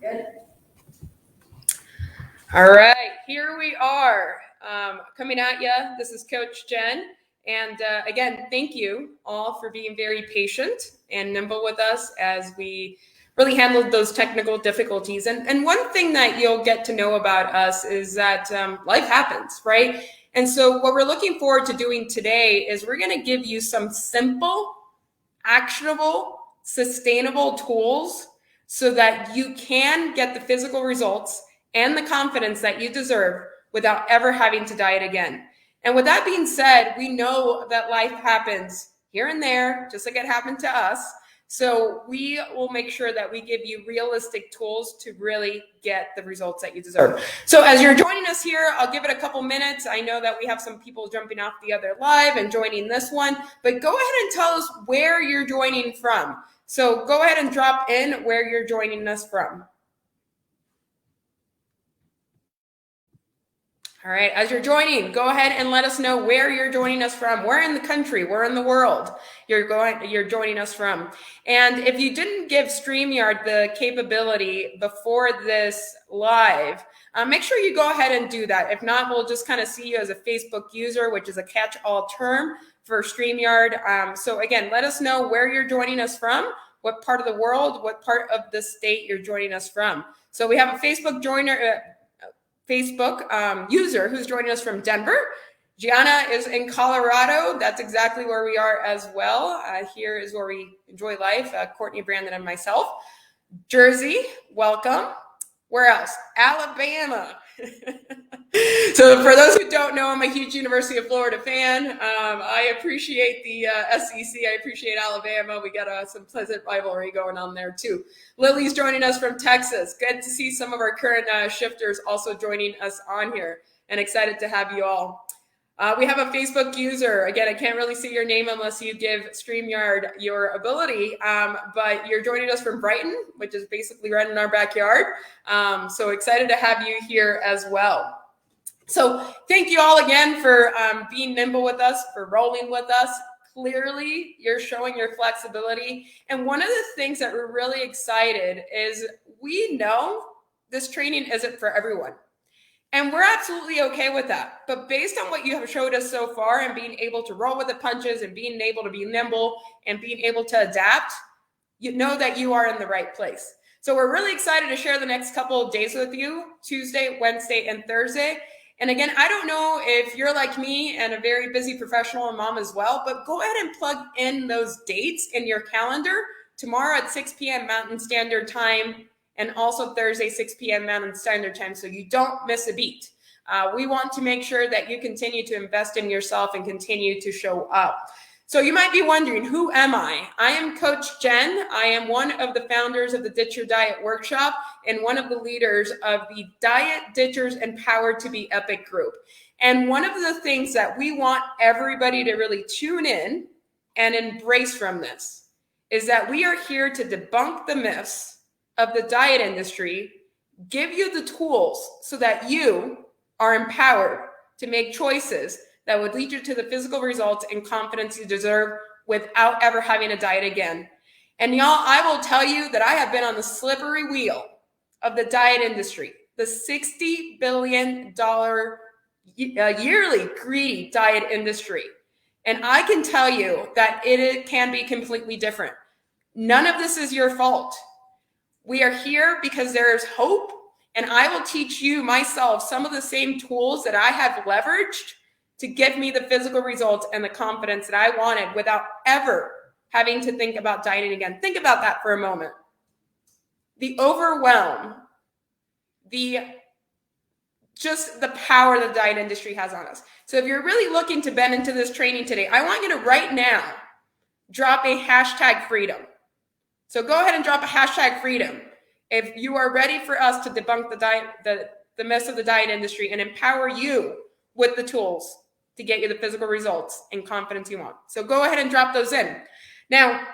Good. All right, here we are coming at you. This is Coach Jen. And again, thank you all for being very patient and nimble with us as we really handled those technical difficulties. And one thing that you'll get to know about us is that life happens, right? And so what we're looking forward to doing today is we're going to give you some simple, actionable, sustainable tools so that you can get the physical results and the confidence that you deserve without ever having to diet again. And with that being said, we know that life happens here and there, just like it happened to us. So we will make sure that we give you realistic tools to really get the results that you deserve. So as you're joining us here, I'll give it a couple minutes. I know that we have some people jumping off the other live and joining this one, but go ahead and tell us where you're joining from. So go ahead and drop in where you're joining us from. All right, as you're joining, go ahead and let us know where you're joining us from. Where in the country, where in the world you're joining us from. And if you didn't give StreamYard the capability before this live, make sure you go ahead and do that. If not, we'll just kind of see you as a Facebook user, which is a catch-all term for StreamYard. So again, let us know where you're joining us from, what part of the world, what part of the state you're joining us from. So we have a Facebook user who's joining us from Denver. Gianna is in Colorado. That's exactly where we are as well. Here is where we enjoy life, Courtney, Brandon, and myself. Jersey, welcome. Where else? Alabama. So for those who don't know, I'm a huge University of Florida fan. I appreciate the SEC. I appreciate Alabama. We got some pleasant rivalry going on there too. Lily's joining us from Texas. Good to see some of our current shifters also joining us on here, and excited to have you all. We have a Facebook user. Again, I can't really see your name unless you give StreamYard your ability, but you're joining us from Brighton, which is basically right in our backyard. So excited to have you here as well. So thank you all again for being nimble with us, for rolling with us. Clearly, you're showing your flexibility. And one of the things that we're really excited is we know this training isn't for everyone. And we're absolutely okay with that. But based on what you have showed us so far and being able to roll with the punches and being able to be nimble and being able to adapt, you know that you are in the right place. So we're really excited to share the next couple of days with you, Tuesday, Wednesday, and Thursday. And again, I don't know if you're like me and a very busy professional and mom as well, but go ahead and plug in those dates in your calendar tomorrow at 6 p.m. Mountain Standard Time, and also Thursday, 6 p.m. Mountain Standard Time, so you don't miss a beat. We want to make sure that you continue to invest in yourself and continue to show up. So you might be wondering, who am I? I am Coach Jen. I am one of the founders of the Ditch Your Diet Workshop and one of the leaders of the Diet Ditchers Empowered to Be Epic group. And one of the things that we want everybody to really tune in and embrace from this is that we are here to debunk the myths of the diet industry, give you the tools so that you are empowered to make choices that would lead you to the physical results and confidence you deserve without ever having to diet again. And y'all, I will tell you that I have been on the slippery wheel of the diet industry, the $60 billion yearly greedy diet industry. And I can tell you that it can be completely different. None of this is your fault. We are here because there is hope, and I will teach you myself some of the same tools that I have leveraged to get me the physical results and the confidence that I wanted without ever having to think about dieting again. Think about that for a moment. The overwhelm, just the power the diet industry has on us. So if you're really looking to bend into this training today, I want you to right now drop a hashtag freedom. So go ahead and drop a hashtag freedom if you are ready for us to debunk the myths of the diet industry and empower you with the tools to get you the physical results and confidence you want. So go ahead and drop those in. Now,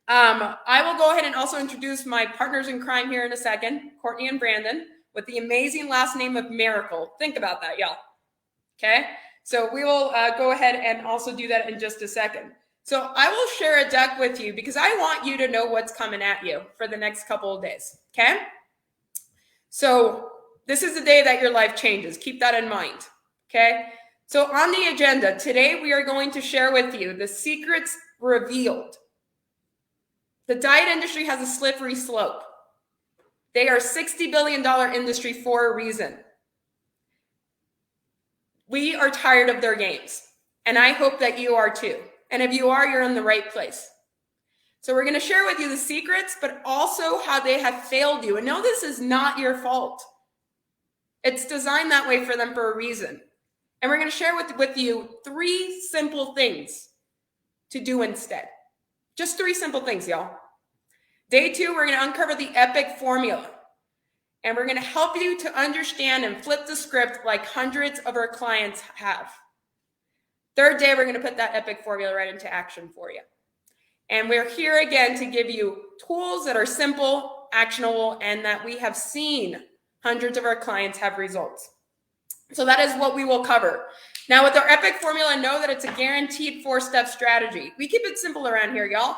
I will go ahead and also introduce my partners in crime here in a second, Courtney and Brandon, with the amazing last name of Miracle. Think about that, y'all. Okay? So we will go ahead and also do that in just a second. So I will share a deck with you because I want you to know what's coming at you for the next couple of days, okay? So this is the day that your life changes. Keep that in mind, okay? So on the agenda, today we are going to share with you the secrets revealed. The diet industry has a slippery slope. They are a $60 billion industry for a reason. We are tired of their games, and I hope that you are too. And if you are, you're in the right place. So we're going to share with you the secrets, but also how they have failed you. And no, this is not your fault. It's designed that way for them for a reason. And we're going to share with you 3 simple things to do instead. Just 3 simple things, y'all. Day 2, we're going to uncover the EPIC formula. And we're going to help you to understand and flip the script like hundreds of our clients have. 3rd day, we're going to put that EPIC formula right into action for you. And we're here again to give you tools that are simple, actionable, and that we have seen hundreds of our clients have results. So that is what we will cover. Now with our EPIC formula, know that it's a guaranteed 4-step strategy. We keep it simple around here, y'all.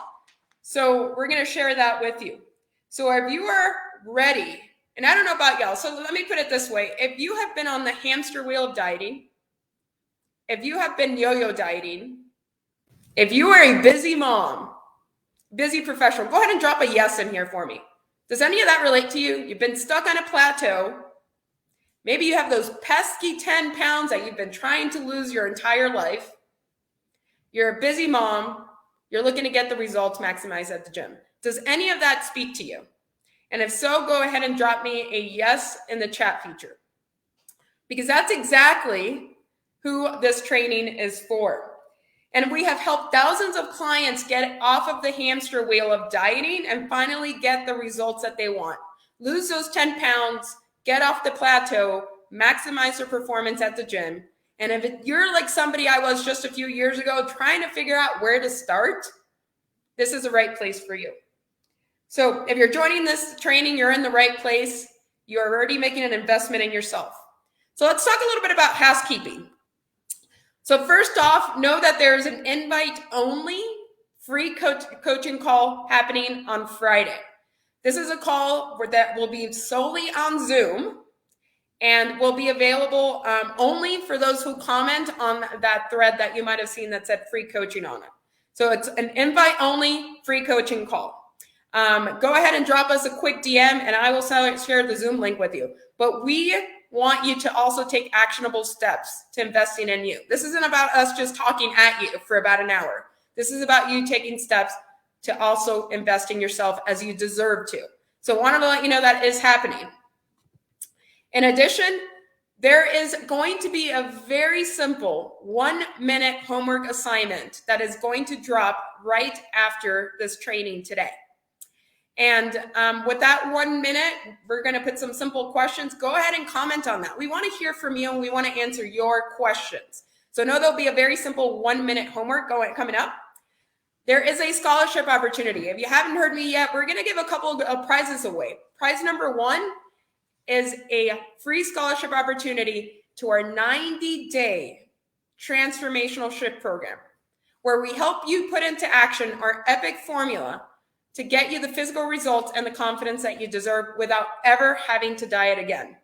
So we're going to share that with you. So if you are ready, and I don't know about y'all, so let me put it this way. If you have been on the hamster wheel of dieting, if you have been yo-yo dieting, if you are a busy mom, busy professional, go ahead and drop a yes in here for me. Does any of that relate to you? You've been stuck on a plateau. Maybe you have those pesky 10 pounds that you've been trying to lose your entire life. You're a busy mom. You're looking to get the results maximized at the gym. Does any of that speak to you? And if so, go ahead and drop me a yes in the chat feature. Because that's exactly who this training is for. And we have helped thousands of clients get off of the hamster wheel of dieting and finally get the results that they want. Lose those 10 pounds, get off the plateau, maximize their performance at the gym. And if you're like somebody I was just a few years ago trying to figure out where to start, this is the right place for you. So if you're joining this training, you're in the right place. You're already making an investment in yourself. So let's talk a little bit about housekeeping. So first off, know that there's an invite-only free coaching call happening on Friday. This is a call that will be solely on Zoom and will be available only for those who comment on that thread that you might have seen that said free coaching on it. So it's an invite-only free coaching call. Go ahead and drop us a quick DM and I will share the Zoom link with you. But we want you to also take actionable steps to investing in you. This isn't about us just talking at you for about an hour. This is about you taking steps to also invest in yourself as you deserve to. So I wanted to let you know that is happening. In addition, there is going to be a very simple 1-minute homework assignment that is going to drop right after this training today. And with that 1 minute, we're going to put some simple questions. Go ahead and comment on that. We want to hear from you and we want to answer your questions. So know there'll be a very simple 1-minute homework coming up. There is a scholarship opportunity. If you haven't heard me yet, we're going to give a couple of prizes away. Prize number 1 is a free scholarship opportunity to our 90-day transformational shift program, where we help you put into action our EPIC formula to get you the physical results and the confidence that you deserve without ever having to diet again.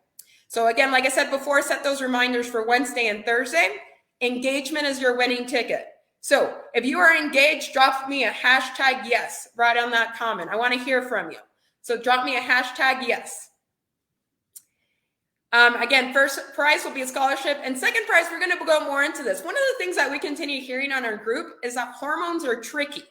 So again, like I said before, set those reminders for Wednesday and Thursday. Engagement is your winning ticket. So if you are engaged, drop me a hashtag yes right on that comment. I want to hear from you. So drop me a hashtag yes. Again, first prize will be a scholarship. And second prize, we're going to go more into this. One of the things that we continue hearing on our group is that hormones are tricky.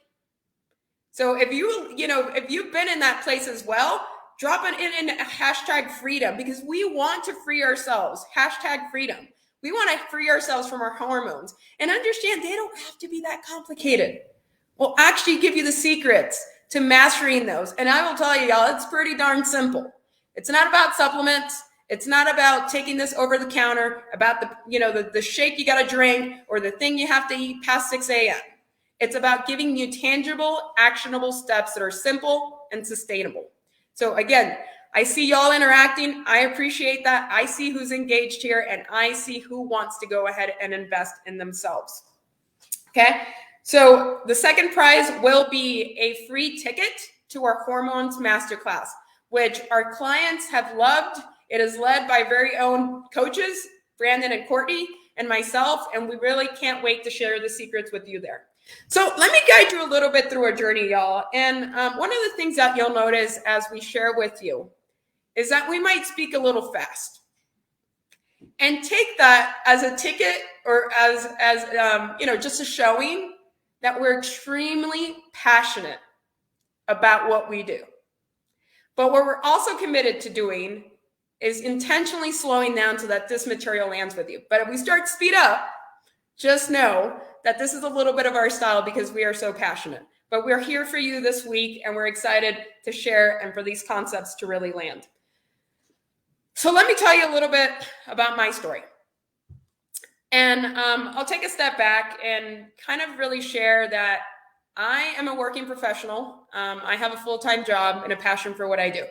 So if you've been in that place as well, drop it in hashtag freedom, because we want to free ourselves. Hashtag freedom. We want to free ourselves from our hormones and understand they don't have to be that complicated. We'll actually give you the secrets to mastering those. And I will tell you, y'all, it's pretty darn simple. It's not about supplements. It's not about taking this over the counter, about the shake you got to drink or the thing you have to eat past 6 a.m. It's about giving you tangible, actionable steps that are simple and sustainable. So again, I see y'all interacting. I appreciate that. I see who's engaged here and I see who wants to go ahead and invest in themselves. Okay. So the second prize will be a free ticket to our Hormones Masterclass. which our clients have loved. It is led by very own coaches, Brandon and Courtney and myself, and we really can't wait to share the secrets with you there. So let me guide you a little bit through our journey, y'all. And one of the things that you'll notice as we share with you is that we might speak a little fast. And take that as a ticket or as just a showing that we're extremely passionate about what we do. But what we're also committed to doing is intentionally slowing down so that this material lands with you. But if we start to speed up, just know that this is a little bit of our style because we are so passionate. But we're here for you this week, and we're excited to share and for these concepts to really land. So let me tell you a little bit about my story. And I'll take a step back and kind of really share that I am a working professional. I have a full-time job and a passion for what I do.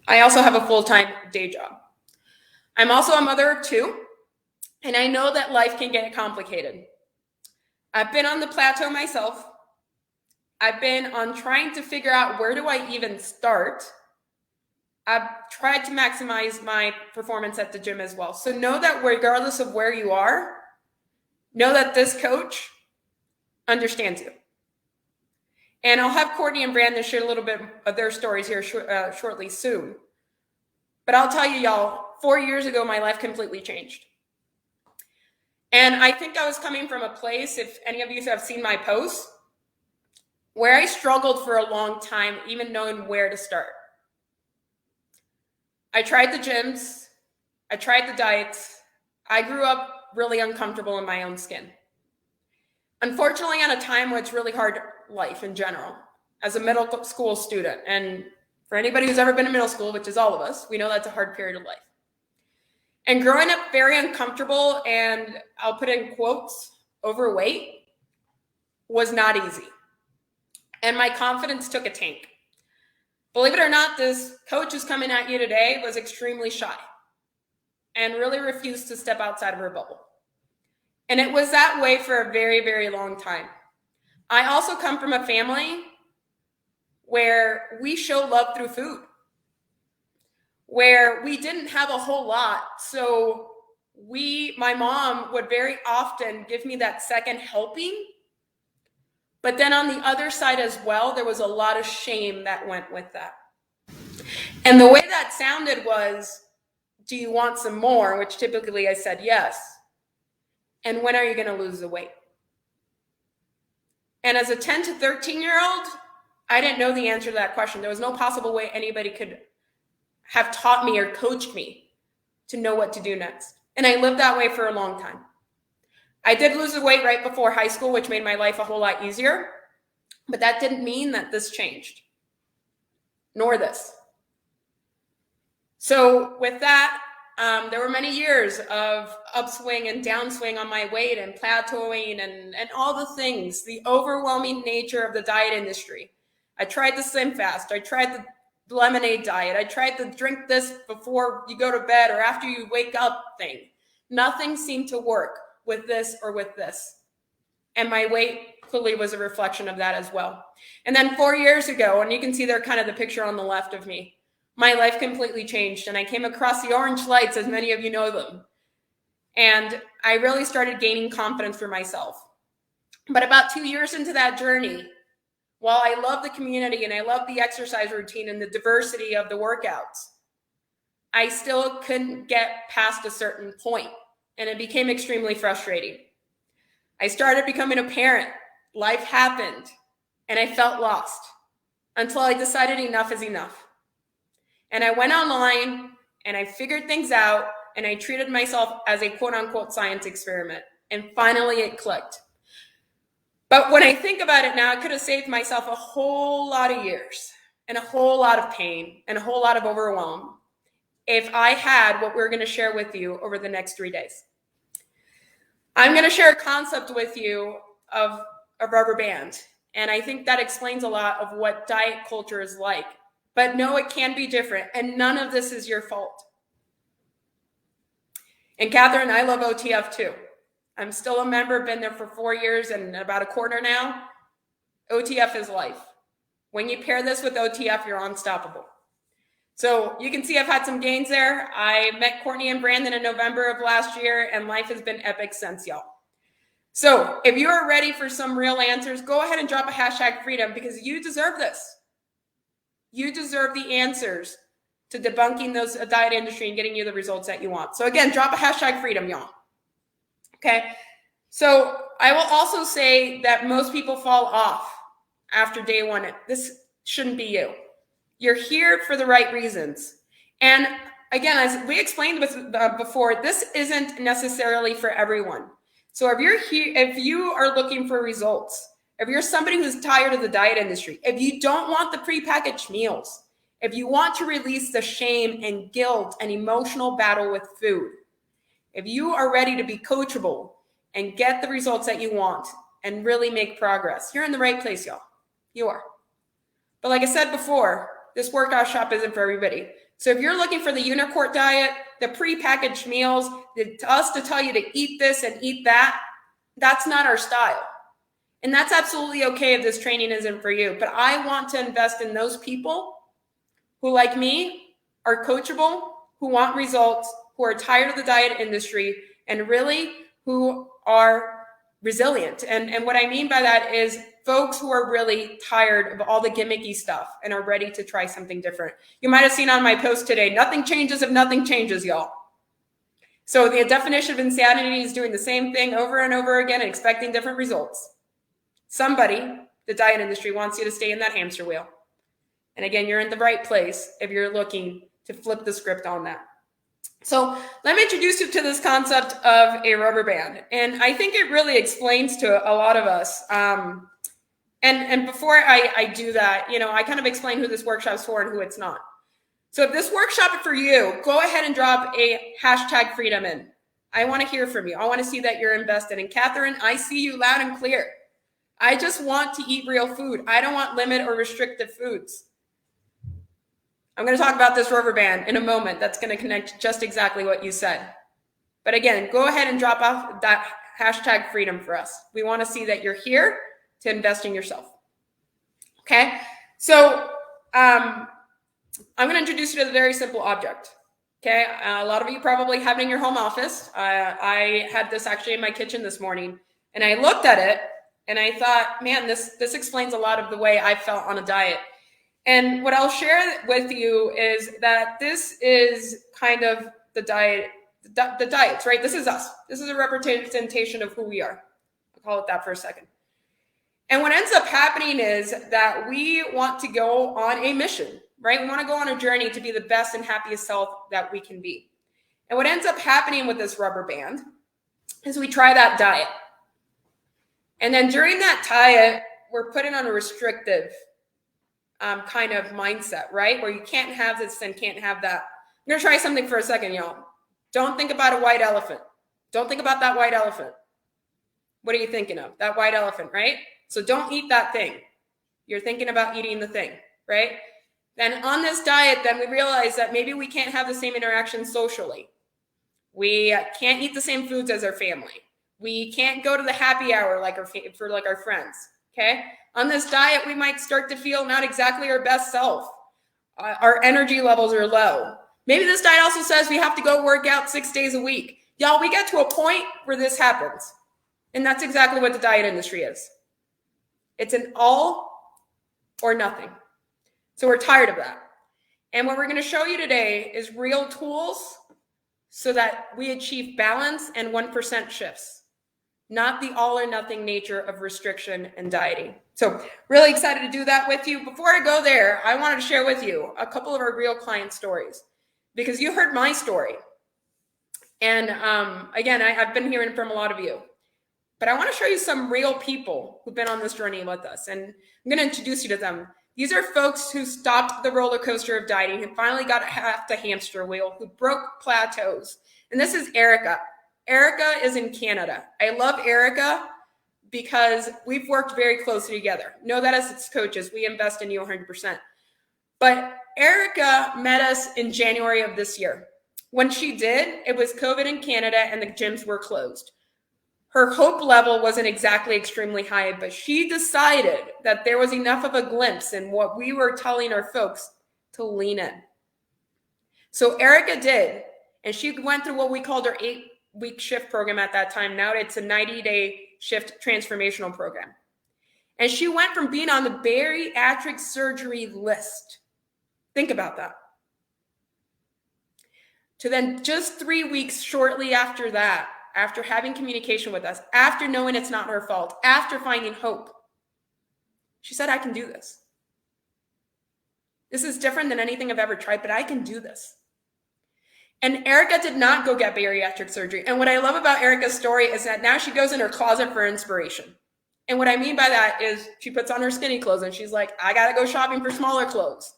I also have a full-time day job. I'm also a mother of two, and I know that life can get complicated. I've been on the plateau myself. I've been on trying to figure out where do I even start. I've tried to maximize my performance at the gym as well. So know that regardless of where you are, know that this coach understands you. And I'll have Courtney and Brandon share a little bit of their stories here shortly soon. But I'll tell you, y'all, 4 years ago, my life completely changed. And I think I was coming from a place, if any of you have seen my posts, where I struggled for a long time, even knowing where to start. I tried the gyms. I tried the diets. I grew up really uncomfortable in my own skin. Unfortunately, at a time where it's really hard life in general, as a middle school student. And for anybody who's ever been in middle school, which is all of us, we know that's a hard period of life. And growing up very uncomfortable, and I'll put in quotes, overweight, was not easy. And my confidence took a tank. Believe it or not, this coach who's coming at you today was extremely shy and really refused to step outside of her bubble. And it was that way for a very, very long time. I also come from a family where we show love through food, where we didn't have a whole lot. So my mom would very often give me that second helping. But then on the other side as well, there was a lot of shame that went with that. And the way that sounded was, do you want some more? Which typically I said yes. And when are you going to lose the weight? And as a 10 to 13-year-old, I didn't know the answer to that question. There was no possible way anybody could have taught me or coached me to know what to do next. And I lived that way for a long time. I did lose the weight right before high school, which made my life a whole lot easier. But that didn't mean that this changed, nor this. So with that, there were many years of upswing and downswing on my weight and plateauing and all the things, the overwhelming nature of the diet industry. I tried the Slim Fast. I tried the lemonade diet. I tried the drink this before you go to bed or after you wake up thing. Nothing seemed to work with this or with this. And my weight clearly was a reflection of that as well. And then 4 years ago, and you can see there kind of the picture on the left of me, my life completely changed. And I came across the orange lights, as many of you know them. And I really started gaining confidence for myself. But about 2 years into that journey, while I love the community and I love the exercise routine and the diversity of the workouts, I still couldn't get past a certain point. And it became extremely frustrating. I started becoming a parent. Life happened. And I felt lost until I decided enough is enough. And I went online and I figured things out and I treated myself as a quote unquote science experiment. And finally it clicked. But when I think about it now, I could have saved myself a whole lot of years and a whole lot of pain and a whole lot of overwhelm if I had what we're going to share with you over the next 3 days. I'm going to share a concept with you of a rubber band. And I think that explains a lot of what diet culture is like. But no, it can be different. And none of this is your fault. And Catherine, I love OTF too. I'm still a member, been there for 4 years and about a quarter now. OTF is life. When you pair this with OTF, you're unstoppable. So you can see I've had some gains there. I met Courtney and Brandon in November of last year, and life has been epic since, y'all. So if you are ready for some real answers, go ahead and drop a hashtag freedom, because you deserve this. You deserve the answers to debunking those diet industry and getting you the results that you want. So again, drop a hashtag freedom, y'all. Okay. So I will also say that most people fall off after day one. This shouldn't be you. You're here for the right reasons. And again, as we explained before, this isn't necessarily for everyone. So if you're here, if you are looking for results, if you're somebody who's tired of the diet industry, if you don't want the prepackaged meals, if you want to release the shame and guilt and emotional battle with food, if you are ready to be coachable and get the results that you want and really make progress, you're in the right place, y'all. You are. But like I said before, this workout shop isn't for everybody. So if you're looking for the Unicorn diet, the prepackaged meals, us to tell you to eat this and eat that, that's not our style. And that's absolutely okay if this training isn't for you. But I want to invest in those people who, like me, are coachable, who want results, who are tired of the diet industry, and really who are resilient. And what I mean by that is folks who are really tired of all the gimmicky stuff and are ready to try something different. You might have seen on my post today, nothing changes if nothing changes, y'all. So the definition of insanity is doing the same thing over and over again and expecting different results. Somebody, the diet industry, wants you to stay in that hamster wheel. And again, you're in the right place if you're looking to flip the script on that. So let me introduce you to this concept of a rubber band. And I think it really explains to a lot of us. And before I do that, I kind of explain who this workshop's for and who it's not. So if this workshop is for you, go ahead and drop a hashtag freedom in. I want to hear from you. I want to see that you're invested. And Catherine, I see you loud and clear. I just want to eat real food. I don't want limit or restrictive foods. I'm going to talk about this rubber band in a moment. That's going to connect just exactly what you said. But again, go ahead and drop off that hashtag freedom for us. We want to see that you're here to invest in yourself. Okay. So I'm going to introduce you to a very simple object. Okay. A lot of you probably have it in your home office. I had this actually in my kitchen this morning, and I looked at it and I thought, man, this explains a lot of the way I felt on a diet. And what I'll share with you is that this is kind of the diet, the diets, right? This is us. This is a representation of who we are. I'll call it that for a second. And what ends up happening is that we want to go on a mission, right? We want to go on a journey to be the best and happiest self that we can be. And what ends up happening with this rubber band is we try that diet. And then during that diet, we're putting on a restrictive kind of mindset, right? Where you can't have this and can't have that. I'm going to try something for a second, y'all. Don't think about a white elephant. Don't think about that white elephant. What are you thinking of? That white elephant, right? So don't eat that thing. You're thinking about eating the thing, right? Then on this diet, then we realize that maybe we can't have the same interaction socially. We can't eat the same foods as our family. We can't go to the happy hour like our friends, okay? On this diet, we might start to feel not exactly our best self. Our energy levels are low. Maybe this diet also says we have to go work out 6 days a week. Y'all, we get to a point where this happens. And that's exactly what the diet industry is. It's an all or nothing. So we're tired of that. And what we're going to show you today is real tools so that we achieve balance and 1% shifts, not the all or nothing nature of restriction and dieting. So really excited to do that with you. Before I go there, I wanted to share with you a couple of our real client stories, because you heard my story. And again, I've been hearing from a lot of you, but I want to show you some real people who've been on this journey with us. And I'm going to introduce you to them. These are folks who stopped the roller coaster of dieting, who finally got off the hamster wheel, who broke plateaus. And this is Erica. Erica is in Canada. I love Erica because we've worked very closely together. Know that as its coaches, we invest in you 100%. But Erica met us in January of this year. When she did, it was COVID in Canada and the gyms were closed. Her hope level wasn't exactly extremely high, but she decided that there was enough of a glimpse in what we were telling our folks to lean in. So Erica did, and she went through what we called her 8-week shift program at that time. Now it's a 90-day shift transformational program. And she went from being on the bariatric surgery list. Think about that. To then just 3 weeks shortly after that, after having communication with us, after knowing it's not her fault, after finding hope, she said, I can do this. This is different than anything I've ever tried, but I can do this. And Erica did not go get bariatric surgery. And what I love about Erica's story is that now she goes in her closet for inspiration. And what I mean by that is she puts on her skinny clothes and she's like, I got to go shopping for smaller clothes.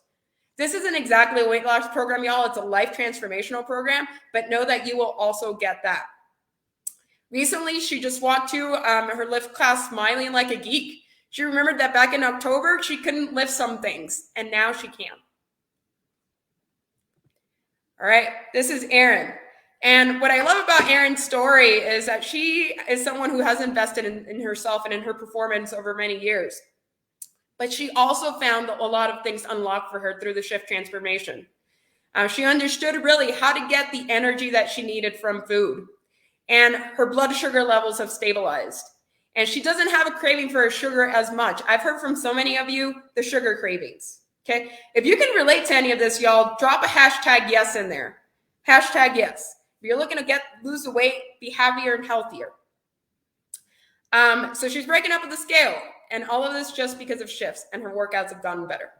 This isn't exactly a weight loss program, y'all. It's a life transformational program, but know that you will also get that. Recently, she just walked to her lift class smiling like a geek. She remembered that back in October, she couldn't lift some things, and now she can. All right, this is Erin. And what I love about Erin's story is that she is someone who has invested in herself and in her performance over many years. But she also found a lot of things unlocked for her through the shift transformation. She understood really how to get the energy that she needed from food. And her blood sugar levels have stabilized. And she doesn't have a craving for her sugar as much. I've heard from so many of you the sugar cravings. Okay. If you can relate to any of this, y'all, drop a hashtag yes in there. Hashtag yes. If you're looking to lose the weight, be happier and healthier. So she's breaking up with the scale. And all of this just because of shifts, and her workouts have gotten better.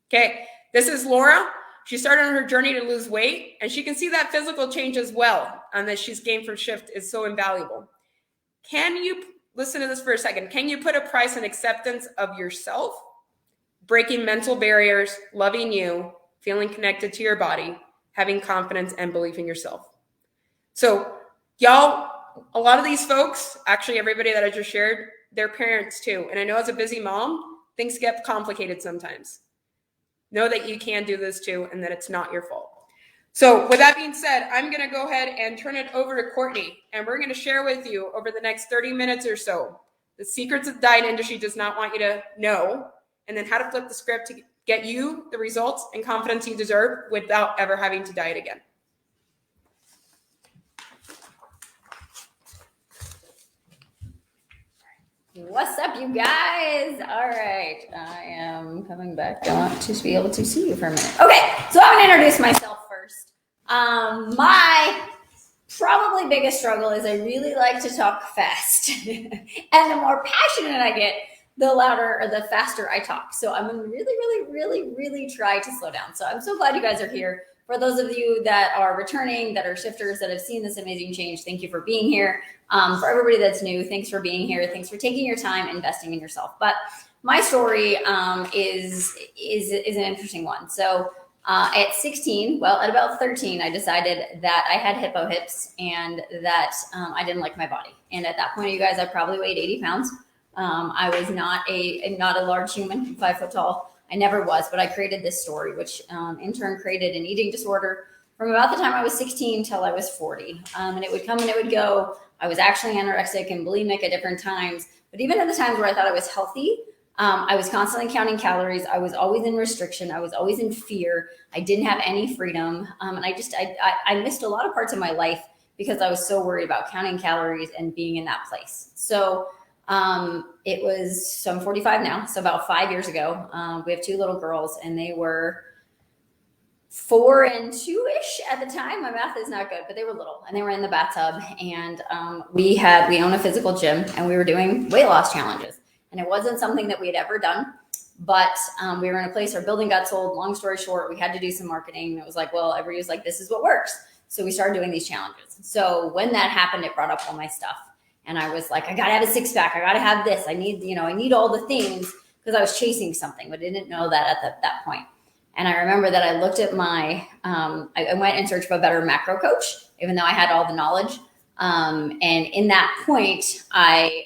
Okay. This is Laura. She started on her journey to lose weight, and she can see that physical change as well, and that she's gained from shift is so invaluable. Can you listen to this for a second? Can you put a price on acceptance of yourself, breaking mental barriers, loving you, feeling connected to your body, having confidence and belief in yourself? So y'all, a lot of these folks, actually everybody that I just shared, they're parents too. And I know as a busy mom, things get complicated sometimes. Know that you can do this too, and that it's not your fault. So with that being said, I'm going to go ahead and turn it over to Courtney, and we're going to share with you over the next 30 minutes or so the secrets the diet industry does not want you to know, and then how to flip the script to get you the results and confidence you deserve without ever having to diet again. What's up, you guys? All right, I am coming back. I want to be able to see you for a minute. Okay, so I'm going to introduce myself first. My probably biggest struggle is I really like to talk fast. And the more passionate I get, the louder or the faster I talk. So I'm going to really try to slow down. So I'm so glad you guys are here. For those of you that are returning, that are shifters, that have seen this amazing change, thank you for being here. For everybody that's new, thanks for being here. Thanks for taking your time investing in yourself. But my story is an interesting one. So at 16, well, at about 13, I decided that I had hippo hips and that I didn't like my body. And at that point, you guys, I probably weighed 80 pounds. I was not a large human, 5 foot tall. I never was, but I created this story, which in turn created an eating disorder from about the time I was 16 till I was 40. And it would come and it would go. I was actually anorexic and bulimic at different times. But even at the times where I thought I was healthy, I was constantly counting calories. I was always in restriction. I was always in fear. I didn't have any freedom. And I missed a lot of parts of my life because I was so worried about counting calories and being in that place. So I'm 45 now. So about 5 years ago, we have 2 little girls, and they were 4 and 2-ish at the time. My math is not good, but they were little, and they were in the bathtub. And we own a physical gym, and we were doing weight loss challenges. And it wasn't something that we had ever done, but we were in a place, our building got sold. Long story short, we had to do some marketing. It was like, well, everybody was like, this is what works. So we started doing these challenges. So when that happened, it brought up all my stuff. And I was like, I got to have a 6-pack. I got to have this. I need all the things, because I was chasing something, but I didn't know that at that point. And I remember that I looked at I went in search of a better macro coach, even though I had all the knowledge. And in that point, I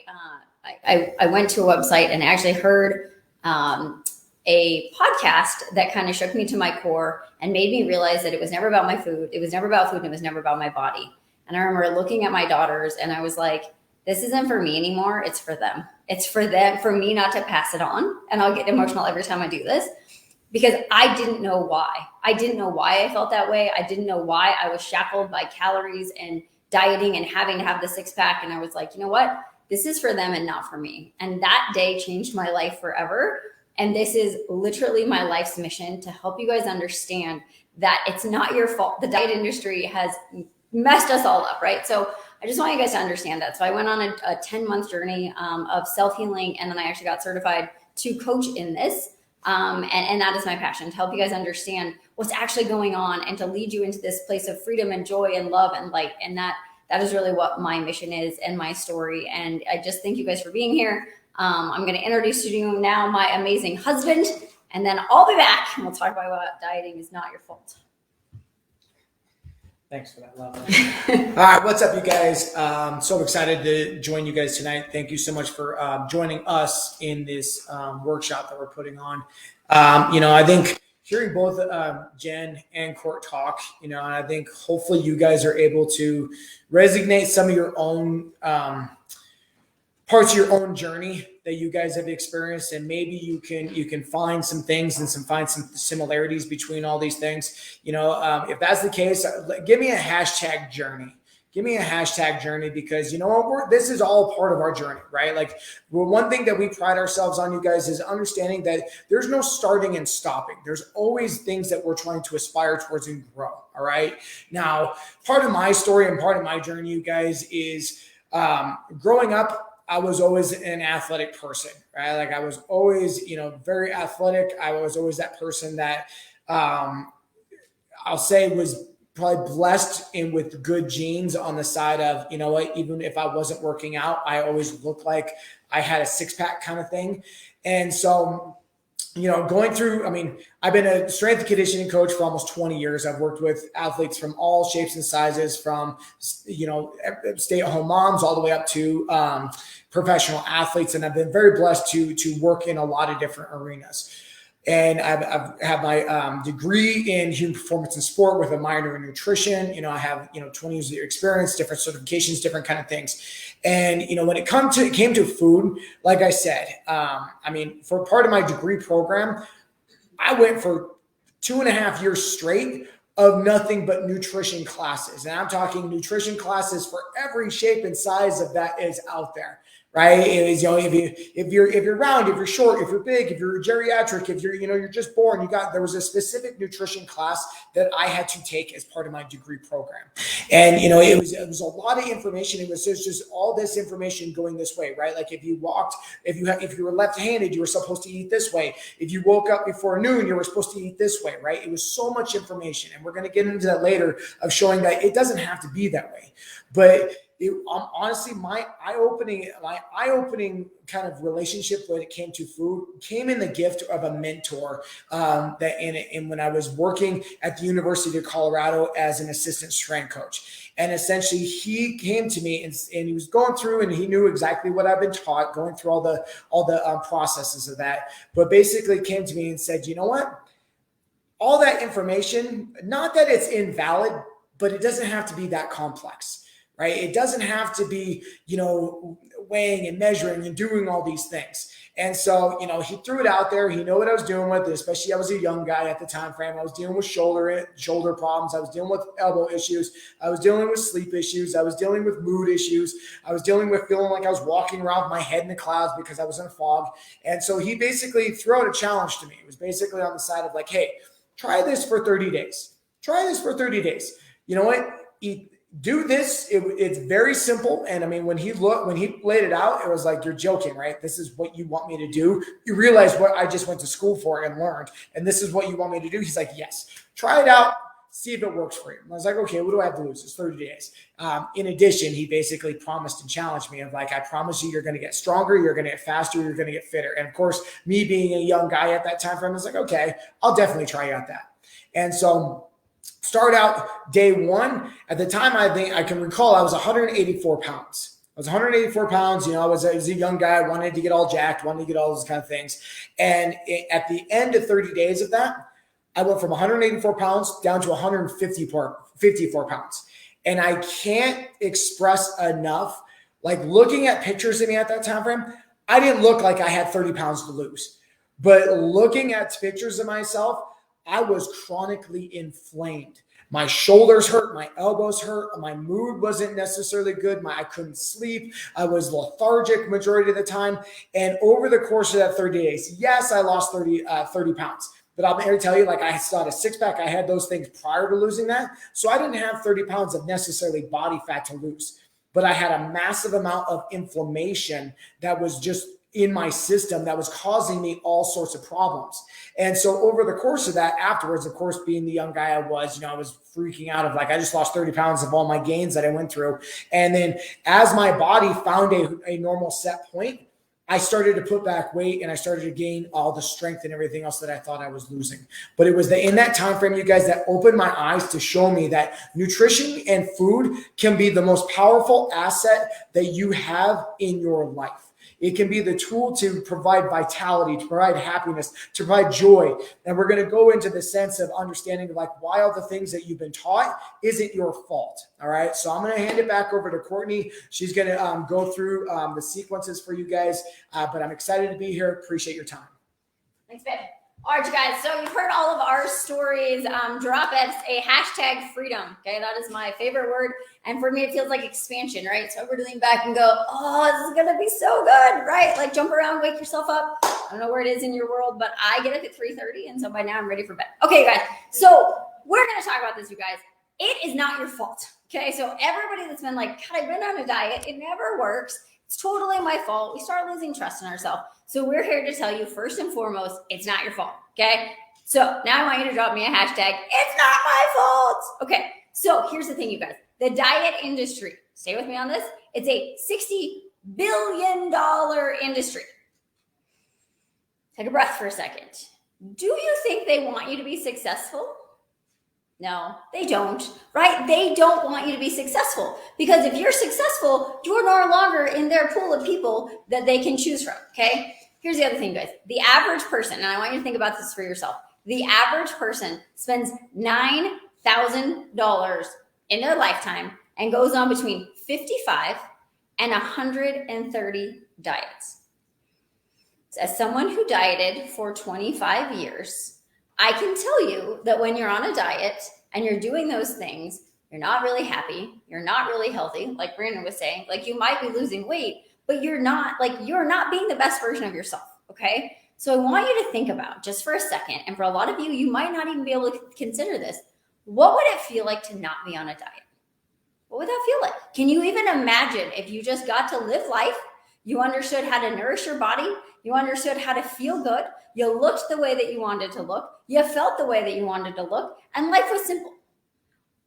went to a website and actually heard a podcast that kind of shook me to my core and made me realize that it was never about my food. It was never about food. And it was never about my body. And I remember looking at my daughters, and I was like, this isn't for me anymore. It's for them. It's for them, for me not to pass it on. And I'll get emotional every time I do this. because I didn't know why. I didn't know why I felt that way. I didn't know why I was shackled by calories and dieting and having to have the six pack. And I was like, you know what? This is for them and not for me. And that day changed my life forever. And this is literally my life's mission, to help you guys understand that it's not your fault. The diet industry has messed us all up, right? So I just want you guys to understand that. So I went on a 10-month journey of self-healing, and then I actually got certified to coach in this. And that is my passion, to help you guys understand what's actually going on and to lead you into this place of freedom and joy and love and light. And that is really what my mission is and my story. And I just thank you guys for being here. I'm going to introduce to you now my amazing husband, and then I'll be back and we'll talk about why dieting is not your fault. Thanks for that, love. All right, what's up, you guys? So excited to join you guys tonight. Thank you so much for joining us in this workshop that we're putting on. I think hearing both Jen and Court talk, and I think hopefully you guys are able to resonate some of your own parts of your own journey that you guys have experienced, and maybe you can find some things and find some similarities between all these things. If that's the case, give me a hashtag journey. Give me a hashtag journey, because this is all part of our journey, right? Like, one thing that we pride ourselves on, you guys, is understanding that there's no starting and stopping. There's always things that we're trying to aspire towards and grow. All right. Now, part of my story and part of my journey, you guys, is growing up, I was always an athletic person, right? Like, I was always, very athletic. I was always that person that I'll say was probably blessed in with good genes on the side of, even if I wasn't working out, I always looked like I had a six pack kind of thing. And so, going through, I've been a strength and conditioning coach for almost 20 years. I've worked with athletes from all shapes and sizes, from, stay-at-home moms all the way up to professional athletes. And I've been very blessed to work in a lot of different arenas. And I've had my degree in human performance and sport with a minor in nutrition. I have 20 years of experience, different certifications, different kind of things. And when it came to food, like I said, for part of my degree program, I went for 2.5 years straight of nothing but nutrition classes. And I'm talking nutrition classes for every shape and size of that is out there. Right? It is, if you're round, if you're short, if you're big, if you're geriatric, if you're just born, there was a specific nutrition class that I had to take as part of my degree program. And, it was a lot of information. It was just all this information going this way, right? Like, if you were left-handed, you were supposed to eat this way. If you woke up before noon, you were supposed to eat this way, right? It was so much information. And we're going to get into that later, of showing that it doesn't have to be that way. But honestly, my eye-opening kind of relationship when it came to food came in the gift of a mentor and when I was working at the University of Colorado as an assistant strength coach. And essentially, he came to me and he was going through, and he knew exactly what I've been taught, going through all the processes of that. But basically, came to me and said, "You know what? All that information, not that it's invalid, but it doesn't have to be that complex." Right? It doesn't have to be, weighing and measuring and doing all these things. And so, he threw it out there. He knew what I was dealing with, especially I was a young guy at the time frame. I was dealing with shoulder problems. I was dealing with elbow issues. I was dealing with sleep issues. I was dealing with mood issues. I was dealing with feeling like I was walking around with my head in the clouds because I was in a fog. And so he basically threw out a challenge to me. It was basically on the side of like, hey, try this for 30 days. Try this for 30 days. You know what? Do this. It's very simple. And when he laid it out, it was like, you're joking, right? This is what you want me to do. You realize what I just went to school for and learned, and this is what you want me to do. He's like, yes, try it out. See if it works for you. And I was like, okay, what do I have to lose? It's 30 days. In addition, he basically promised and challenged me of like, I promise you, you're going to get stronger. You're going to get faster. You're going to get fitter. And of course, me being a young guy at that time frame, I was like, okay, I'll definitely try out that. And so start out day one. At the time, I think I can recall, I was 184 pounds. I was 184 pounds. I was a young guy, wanted to get all jacked, wanted to get all those kind of things. And at the end of 30 days of that, I went from 184 pounds down to 154 pounds. And I can't express enough, like looking at pictures of me at that time frame, I didn't look like I had 30 pounds to lose. But looking at pictures of myself, I was chronically inflamed. My shoulders hurt, my elbows hurt, my mood wasn't necessarily good. I couldn't sleep. I was lethargic majority of the time. And over the course of that 30 days, yes, I lost 30 pounds. But I'm here to tell you, like, I still had a six pack. I had those things prior to losing that. So I didn't have 30 pounds of necessarily body fat to lose. But I had a massive amount of inflammation that was just in my system that was causing me all sorts of problems. And so over the course of that, afterwards, of course, being the young guy I was, I was freaking out of like, I just lost 30 pounds of all my gains that I went through. And then as my body found a normal set point, I started to put back weight and I started to gain all the strength and everything else that I thought I was losing. But it was in that time frame, you guys, that opened my eyes to show me that nutrition and food can be the most powerful asset that you have in your life. It can be the tool to provide vitality, to provide happiness, to provide joy. And we're going to go into the sense of understanding like why all the things that you've been taught isn't your fault. All right. So I'm going to hand it back over to Courtney. She's going to go through the sequences for you guys. But I'm excited to be here. Appreciate your time. Thanks, babe. All right, you guys. So you've heard all of our stories. Drop us a hashtag freedom. Okay, that is my favorite word. And for me, it feels like expansion, right? So everybody lean back and go, oh, this is going to be so good, right? Like jump around, wake yourself up. I don't know where it is in your world, but I get up at 3:30. And so by now I'm ready for bed. Okay, guys. So we're going to talk about this, you guys. It is not your fault. Okay, so everybody that's been like, God, I've been on a diet. It never works. It's totally my fault. We start losing trust in ourselves. So we're here to tell you, first and foremost, it's not your fault, okay? So now I want you to drop me a hashtag, it's not my fault. Okay, so here's the thing, you guys. The diet industry, stay with me on this, it's a $60 billion industry. Take a breath for a second. Do you think they want you to be successful? No, they don't, right? They don't want you to be successful because if you're successful, you're no longer in their pool of people that they can choose from, okay? Here's the other thing, guys. The average person, and I want you to think about this for yourself. The average person spends $9,000 in their lifetime and goes on between 55 and 130 diets. So as someone who dieted for 25 years, I can tell you that when you're on a diet and you're doing those things, you're not really happy. You're not really healthy. Like Brandon was saying, like you might be losing weight, but you're not being the best version of yourself. Okay. So I want you to think about just for a second. And for a lot of you, you might not even be able to consider this. What would it feel like to not be on a diet? What would that feel like? Can you even imagine if you just got to live life? You understood how to nourish your body. You understood how to feel good. You looked the way that you wanted to look. You felt the way that you wanted to look. And life was simple.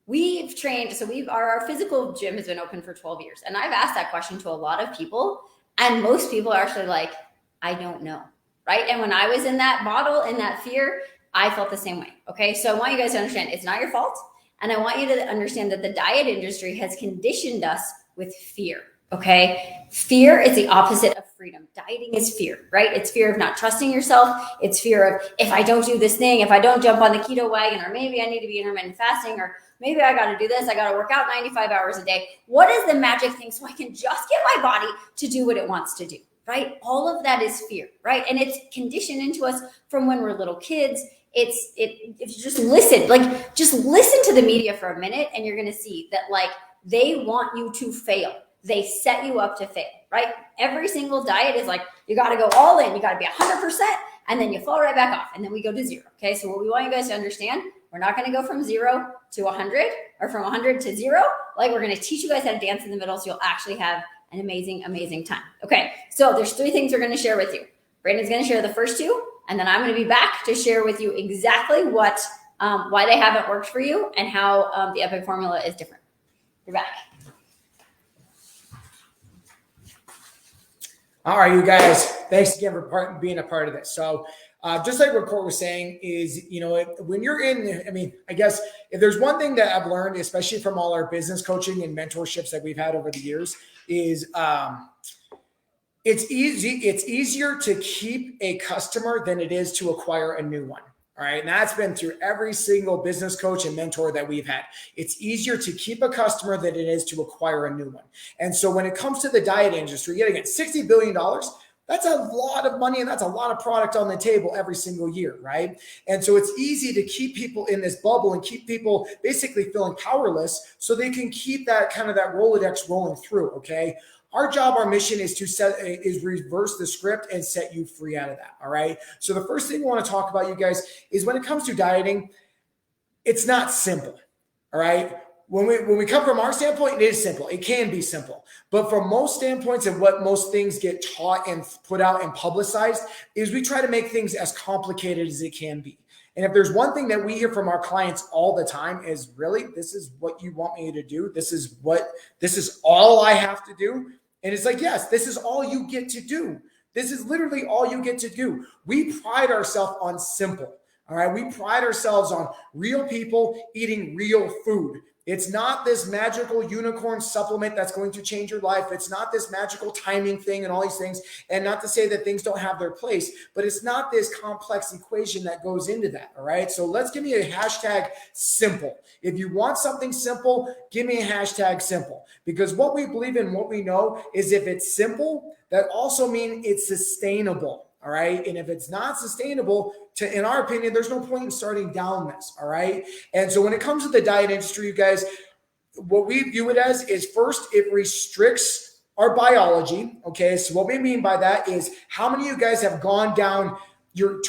We've trained, so our physical gym has been open for 12 years. And I've asked that question to a lot of people. And most people are actually like, I don't know, right? And when I was in that model, in that fear, I felt the same way, okay? So I want you guys to understand it's not your fault. And I want you to understand that the diet industry has conditioned us with fear. Okay. Fear is the opposite of freedom. Dieting is fear, right? It's fear of not trusting yourself. It's fear of if I don't do this thing, if I don't jump on the keto wagon, or maybe I need to be intermittent fasting, or maybe I got to do this. I got to work out 95 hours a day. What is the magic thing so I can just get my body to do what it wants to do, right? All of that is fear, right? And it's conditioned into us from when we're little kids. If you just listen to the media for a minute and you're going to see that like they want you to fail. They set you up to fail, right? Every single diet is like, you got to go all in. You got to be 100% and then you fall right back off and then we go to zero. Okay. So what we want you guys to understand, we're not going to go from 0 to 100 or from 100 to 0. Like we're going to teach you guys how to dance in the middle. So you'll actually have an amazing, amazing time. Okay. So there's 3 things we're going to share with you. Brandon's going to share the first 2, and then I'm going to be back to share with you exactly what, why they haven't worked for you and how the Epic formula is different. You're back. All right, you guys, thanks again for being a part of this. So just like what Court was saying is, when you're I guess if there's one thing that I've learned, especially from all our business coaching and mentorships that we've had over the years is it's easier to keep a customer than it is to acquire a new one. All right. And that's been through every single business coach and mentor that we've had. It's easier to keep a customer than it is to acquire a new one. And so when it comes to the diet industry, yet again, $60 billion, That's a lot of money and that's a lot of product on the table every single year, right? And so it's easy to keep people in this bubble and keep people basically feeling powerless so they can keep that kind of that Rolodex rolling through, okay? Our job, our mission is to reverse the script and set you free out of that, all right? So the first thing we want to talk about, you guys, is when it comes to dieting, it's not simple, all right? When we come from our standpoint, it is simple. It can be simple. But from most standpoints and what most things get taught and put out and publicized is we try to make things as complicated as it can be. And if there's one thing that we hear from our clients all the time is, really, this is what you want me to do? This is all I have to do? And it's like, yes, this is all you get to do. This is literally all you get to do. We pride ourselves on simple. All right. We pride ourselves on real people eating real food. It's not this magical unicorn supplement that's going to change your life. It's not this magical timing thing and all these things. And not to say that things don't have their place, but it's not this complex equation that goes into that. All right. So let's give me a hashtag simple. If you want something simple, give me a hashtag simple, because what we believe in, what we know is if it's simple, that also means it's sustainable. All right. And if it's not sustainable, in our opinion, there's no point in starting down this. All right. And so when it comes to the diet industry, you guys, what we view it as is, first, it restricts our biology. Okay. So what we mean by that is, how many of you guys have gone down your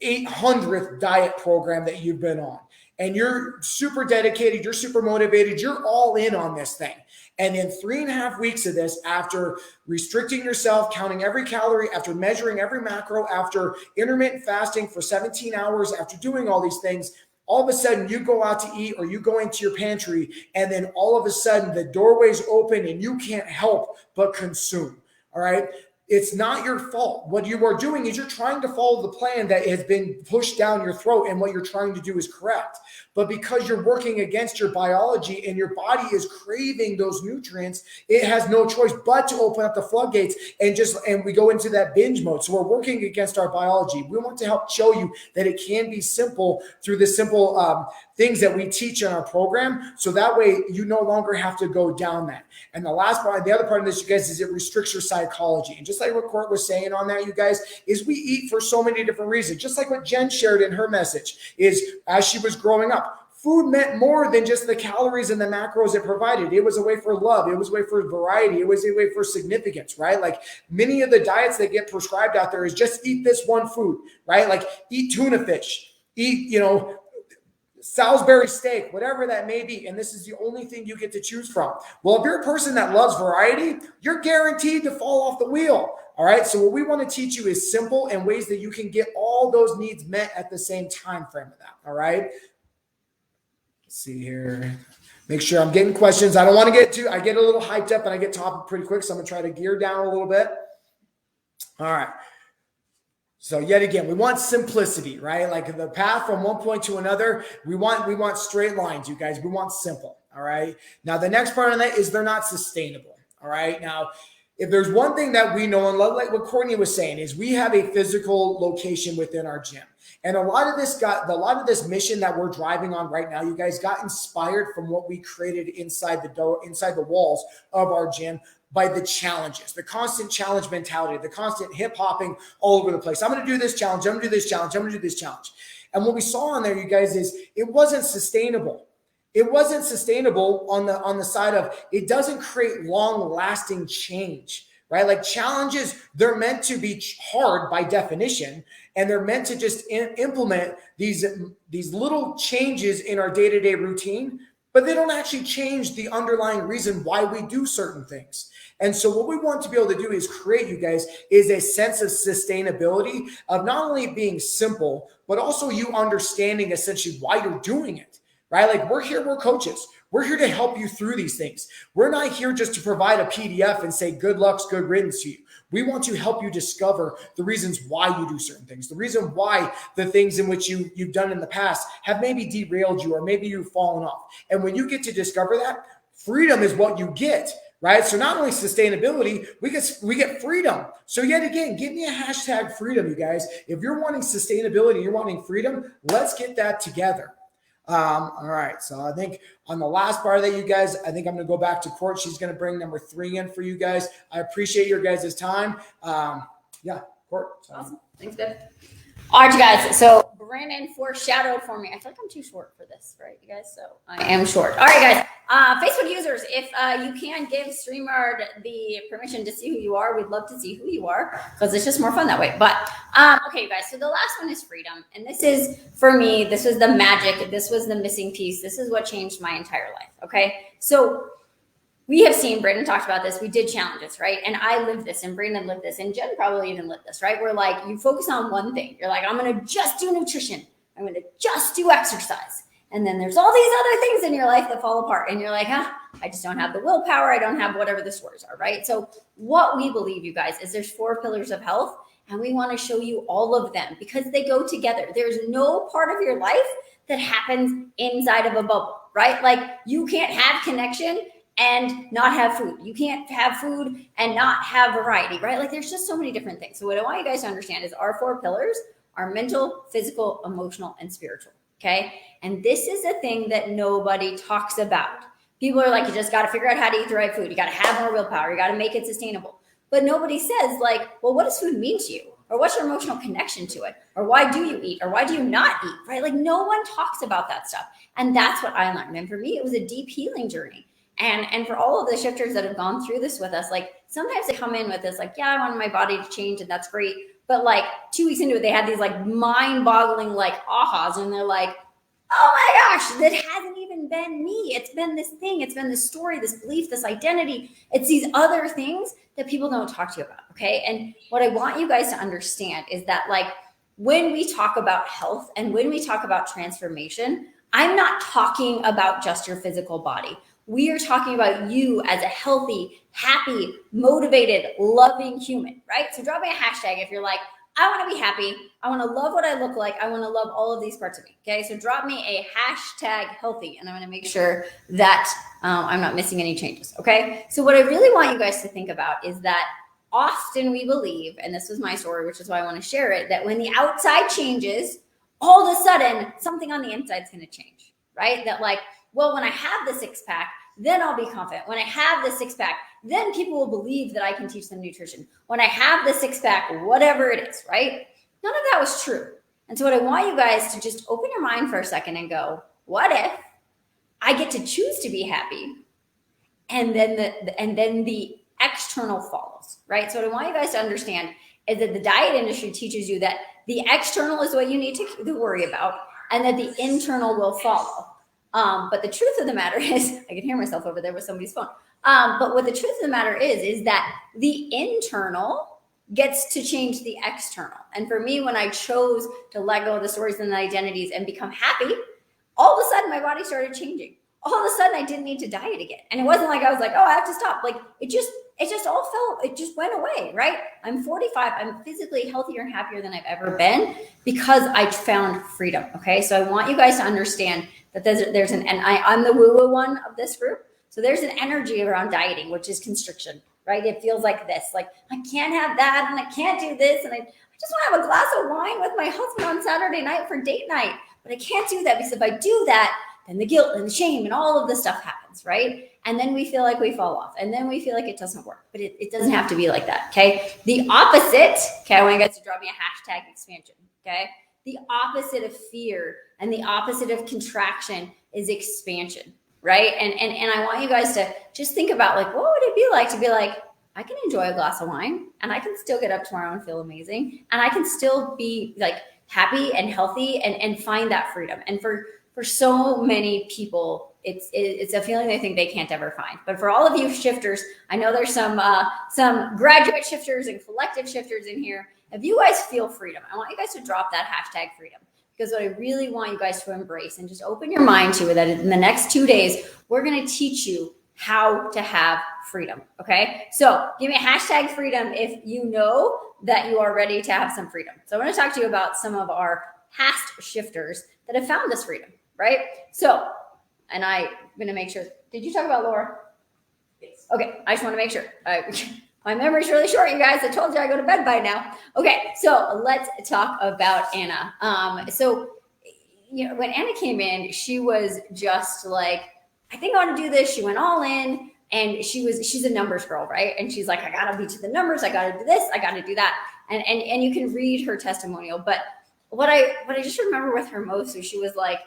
800th diet program that you've been on? And you're super dedicated, you're super motivated, you're all in on this thing. And in 3.5 weeks of this, after restricting yourself, counting every calorie, after measuring every macro, after intermittent fasting for 17 hours, after doing all these things, all of a sudden you go out to eat or you go into your pantry, and then all of a sudden the doorway's open and you can't help but consume. All right. It's not your fault. What you are doing is you're trying to follow the plan that has been pushed down your throat, and what you're trying to do is correct. But because you're working against your biology and your body is craving those nutrients, it has no choice but to open up the floodgates and we go into that binge mode. So we're working against our biology. We want to help show you that it can be simple through the simple things that we teach in our program. So that way you no longer have to go down that. And the last part, the other part of this, you guys, is it restricts your psychology. And just like what Court was saying on that, you guys, is we eat for so many different reasons. Just like what Jen shared in her message is, as she was growing up, food meant more than just the calories and the macros it provided. It was a way for love. It was a way for variety. It was a way for significance, right? Like many of the diets that get prescribed out there is just eat this one food, right? Like eat tuna fish, eat, Salisbury steak, whatever that may be. And this is the only thing you get to choose from. Well, if you're a person that loves variety, you're guaranteed to fall off the wheel. All right. So what we want to teach you is simple and ways that you can get all those needs met at the same time frame of that. All right. Let's see here. Make sure I'm getting questions. I don't want to I get a little hyped up and I get topic pretty quick. So I'm going to try to gear down a little bit. All right. So yet again, we want simplicity, right? Like the path from one point to another, we want straight lines, you guys. We want simple, all right? Now, the next part of that is they're not sustainable, all right? Now, if there's one thing that we know, and like what Courtney was saying, is we have a physical location within our gym. And a lot of this mission that we're driving on right now, you guys, got inspired from what we created inside the walls of our gym by the challenges, the constant challenge mentality, the constant hip hopping all over the place. I'm going to do this challenge. I'm going to do this challenge. I'm going to do this challenge. And what we saw on there, you guys, is it wasn't sustainable. It wasn't sustainable on the side of, it doesn't create long lasting change, right? Like challenges, they're meant to be hard by definition, and they're meant to just implement these little changes in our day-to-day routine, but they don't actually change the underlying reason why we do certain things. And so what we want to be able to do is create, you guys, is a sense of sustainability of not only being simple, but also you understanding essentially why you're doing it, right? Like we're coaches. We're here to help you through these things. We're not here just to provide a PDF and say, good luck, good riddance to you. We want to help you discover the reasons why you do certain things, the reason why the things in which you've done in the past have maybe derailed you or maybe you've fallen off. And when you get to discover that, freedom is what you get, right? So not only sustainability, we get freedom. So yet again, give me a hashtag freedom, you guys. If you're wanting sustainability, you're wanting freedom, let's get that together. All right. So I think on the last part of that, you guys, I think I'm going to go back to Court. She's going to bring number 3 in for you guys. I appreciate your guys' time. Court. So. Awesome. Thanks, babe. All right, you guys. So Brandon foreshadowed for me. I feel like I'm too short for this, right, you guys? So I am short. All right, guys. Facebook users, if you can give StreamYard the permission to see who you are, we'd love to see who you are because it's just more fun that way. But okay, you guys. So the last one is freedom, and this is for me. This was the magic. This was the missing piece. This is what changed my entire life. Okay, so. We have seen, Brandon talked about this, we did challenges, right? And I lived this, and Brandon lived this, and Jen probably even lived this, right? Where like, you focus on one thing. You're like, I'm going to just do nutrition. I'm going to just do exercise. And then there's all these other things in your life that fall apart. And you're like, I just don't have the willpower. I don't have whatever the stories are, right? So what we believe, you guys, is there's 4 pillars of health, and we want to show you all of them because they go together. There's no part of your life that happens inside of a bubble, right? Like, you can't have connection and not have food. You can't have food and not have variety, right? Like, there's just so many different things. So what I want you guys to understand is our 4 pillars are mental, physical, emotional, and spiritual, okay? And this is a thing that nobody talks about. People are like, you just got to figure out how to eat the right food. You got to have more willpower. You got to make it sustainable. But nobody says like, well, what does food mean to you? Or what's your emotional connection to it? Or why do you eat? Or why do you not eat, right? Like, no one talks about that stuff. And that's what I learned. And for me, it was a deep healing journey. And for all of the shifters that have gone through this with us, like, sometimes they come in with this, like, yeah, I wanted my body to change and that's great. But like 2 weeks into it, they had these like mind-boggling like ahas, and they're like, oh my gosh, that hasn't even been me. It's been this thing. It's been this story, this belief, this identity. It's these other things that people don't talk to you about, okay? And what I want you guys to understand is that, like, when we talk about health and when we talk about transformation, I'm not talking about just your physical body. We are talking about you as a healthy, happy, motivated, loving human, right? So drop me a hashtag if you're like, I want to be happy. I want to love what I look like. I want to love all of these parts of me. Okay. So drop me a hashtag healthy, and I'm going to make sure that I'm not missing any changes. Okay. So what I really want you guys to think about is that often we believe, and this was my story, which is why I want to share it, that when the outside changes, all of a sudden something on the inside is going to change, right? That like, well, when I have the 6-pack, then I'll be confident. When I have the 6-pack, then people will believe that I can teach them nutrition. When I have the 6-pack, whatever it is, right? None of that was true. And so what I want you guys to just open your mind for a second and go, what if I get to choose to be happy, and then the external follows, right? So what I want you guys to understand is that the diet industry teaches you that the external is what you need to worry about, and that the internal will follow. But the truth of the matter is, I can hear myself over there with somebody's phone. But what the truth of the matter is that the internal gets to change the external. And for me, when I chose to let go of the stories and the identities and become happy, all of a sudden my body started changing. All of a sudden I didn't need to diet again. And it wasn't like I was like, oh, I have to stop. Like, it just went away, right? I'm 45. I'm physically healthier and happier than I've ever been because I found freedom. Okay. So I want you guys to understand that there's and I'm the woo-woo one of this group. So there's an energy around dieting, which is constriction, right? It feels like this, like, I can't have that, and I can't do this. And I just want to have a glass of wine with my husband on Saturday night for date night, but I can't do that because if I do that, then the guilt and the shame and all of this stuff happens, right? And then we feel like we fall off, and then we feel like it doesn't work, but it doesn't have to be like that, okay? The opposite, okay, I want you guys to draw me a hashtag expansion, okay? The opposite of fear and the opposite of contraction is expansion, right? And I want you guys to just think about, like, what would it be like to be like, I can enjoy a glass of wine, and I can still get up tomorrow and feel amazing, and I can still be like happy and healthy and find that freedom. And for so many people, it's a feeling they think they can't ever find. But for all of you shifters, I know there's some graduate shifters and collective shifters in here. If you guys feel freedom, I want you guys to drop that hashtag freedom, because what I really want you guys to embrace and just open your mind to it, that in the next 2 days, we're going to teach you how to have freedom. Okay. So give me a hashtag freedom if you know that you are ready to have some freedom. So I want to talk to you about some of our past shifters that have found this freedom, right? So, and I'm going to make sure, did you talk about Laura? Yes. Okay. I just want to make sure. My memory's really short, you guys. I told you I go to bed by now. Okay. So let's talk about Anna. So, you know, when Anna came in, she was just like, I think I want to do this. She went all in, and she's a numbers girl, right? And she's like, I got to be to the numbers. I got to do this. I got to do that. And you can read her testimonial. But what I just remember with her most was she was like,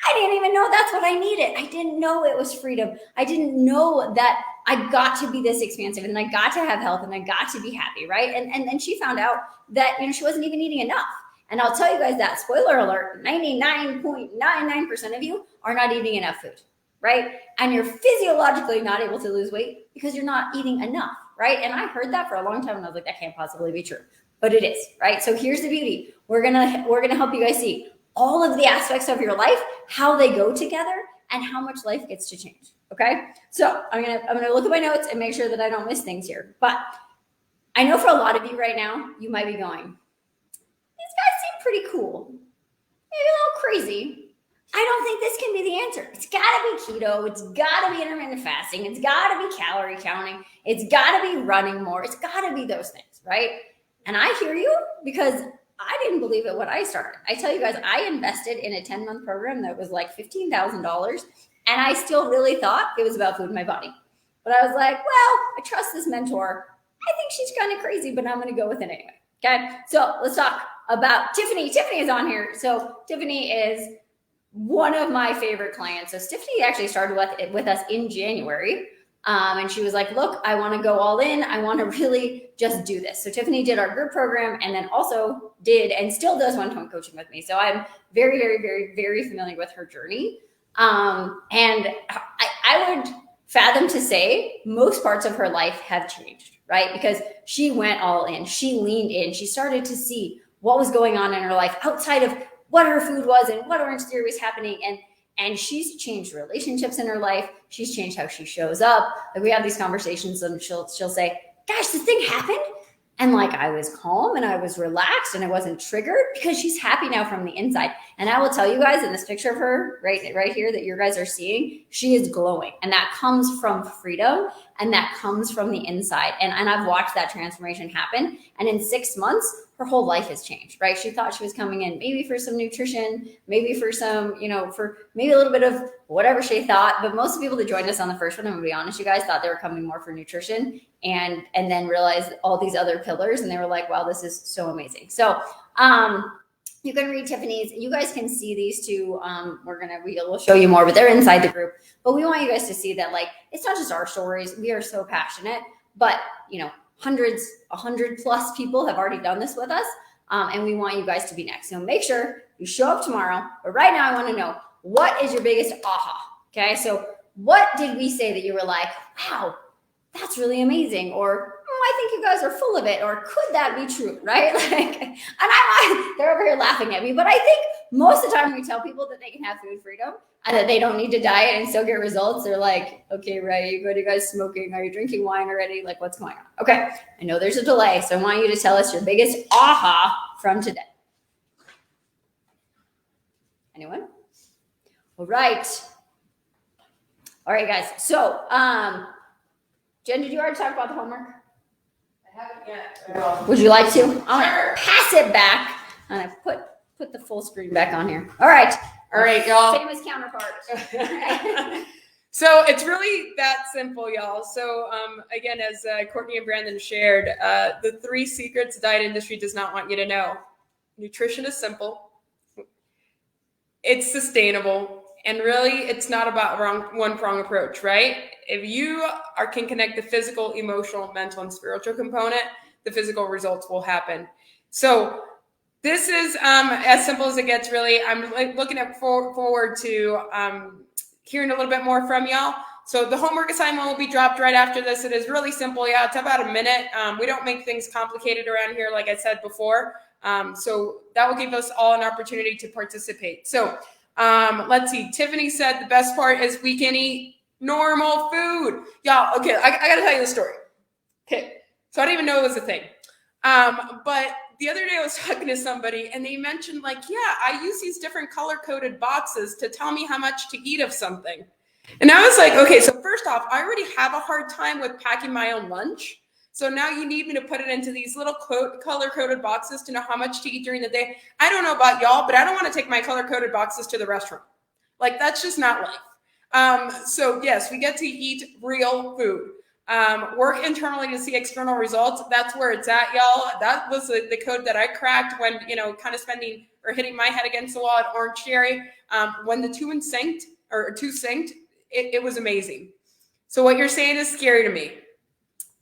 I didn't even know that's what I needed. I didn't know it was freedom. I didn't know that I got to be this expansive and I got to have health and I got to be happy, right? And then she found out that, she wasn't even eating enough. And I'll tell you guys that, spoiler alert, 99.99% of you are not eating enough food, right? And you're physiologically not able to lose weight because you're not eating enough, right? And I heard that for a long time and I was like, that can't possibly be true. But it is, right? So here's the beauty. We're gonna help you guys see all of the aspects of your life, how they go together, and how much life gets to change. Okay. So I'm gonna look at my notes and make sure that I don't miss things here. But I know for a lot of you right now, you might be going, these guys seem pretty cool. Maybe a little crazy. I don't think this can be the answer. It's gotta be keto, it's gotta be intermittent fasting, it's gotta be calorie counting, it's gotta be running more, it's gotta be those things, right? And I hear you, because I didn't believe it when I started. I tell you guys, I invested in a 10-month program that was like $15,000, and I still really thought it was about food in my body. But I was like, well, I trust this mentor. I think she's kind of crazy, but I'm going to go with it anyway. Okay, so let's talk about Tiffany. Tiffany is on here. So Tiffany is one of my favorite clients. So Tiffany actually started with us in January. And she was like, look, I want to go all in. I want to really just do this. So Tiffany did our group program and then also did and still does one-to-one coaching with me. So I'm very, very, very, very familiar with her journey. And I would fathom to say most parts of her life have changed, right? Because she went all in. She leaned in. She started to see what was going on in her life outside of what her food was and what Orange Theory was happening. And she's changed relationships in her life. She's changed how she shows up. Like we have these conversations and she'll say, gosh, this thing happened. And like, I was calm and I was relaxed and I wasn't triggered because she's happy now from the inside. And I will tell you guys in this picture of her right here that you guys are seeing, she is glowing. And that comes from freedom and that comes from the inside. And I've watched that transformation happen. And in 6 months, her whole life has changed, right? She thought she was coming in maybe for some nutrition, maybe for some, for maybe a little bit of whatever she thought. But most of the people that joined us on the first one, I'm gonna be honest, you guys thought they were coming more for nutrition and then realized all these other pillars. And they were like, wow, this is so amazing. So you can read Tiffany's. You guys can see these two. We'll show you more, but they're inside the group. But we want you guys to see that, like, it's not just our stories. We are so passionate, but 100 plus people have already done this with us. And we want you guys to be next. So make sure you show up tomorrow. But right now I want to know, what is your biggest aha? Okay. So what did we say that you were like, wow, that's really amazing? Or, I think you guys are full of it. Or could that be true? Right? They're over here laughing at me, but I think most of the time when we tell people that they can have food freedom and that they don't need to diet and still get results, they're like, okay, right. What are you guys smoking? Are you drinking wine already? Like, what's going on? Okay. I know there's a delay. So I want you to tell us your biggest aha from today. Anyone? All right. All right, guys. So, Jen, did you already talk about the homework? I haven't yet. Would you like to? I'm gonna pass it back and I put the full screen back on here. All right, y'all. Famous counterpart. So it's really that simple, y'all. So again, as Courtney and Brandon shared, the 3 secrets the diet industry does not want you to know. Nutrition is simple. It's sustainable. And really, it's not about one-prong approach, right? If you can connect the physical, emotional, mental, and spiritual component, the physical results will happen. So this is as simple as it gets, really. I'm looking forward to hearing a little bit more from y'all. So the homework assignment will be dropped right after this. It is really simple. Yeah, it's about a minute. We don't make things complicated around here, like I said before. So that will give us all an opportunity to participate. So let's see. Tiffany said the best part is we can eat normal food. Y'all, okay, I got to tell you the story. Okay, so I didn't even know it was a thing. But the other day I was talking to somebody and they mentioned, like, yeah, I use these different color-coded boxes to tell me how much to eat of something. And I was like, okay, so first off, I already have a hard time with packing my own lunch. So now you need me to put it into these little color-coded boxes to know how much to eat during the day. I don't know about y'all, but I don't want to take my color-coded boxes to the restaurant. Like, that's just not life. So yes, we get to eat real food. Work internally to see external results. That's where it's at, y'all. That was the code that I cracked when, kind of spending or hitting my head against the wall at Orange Cherry. When the two synced, it was amazing. So what you're saying is scary to me.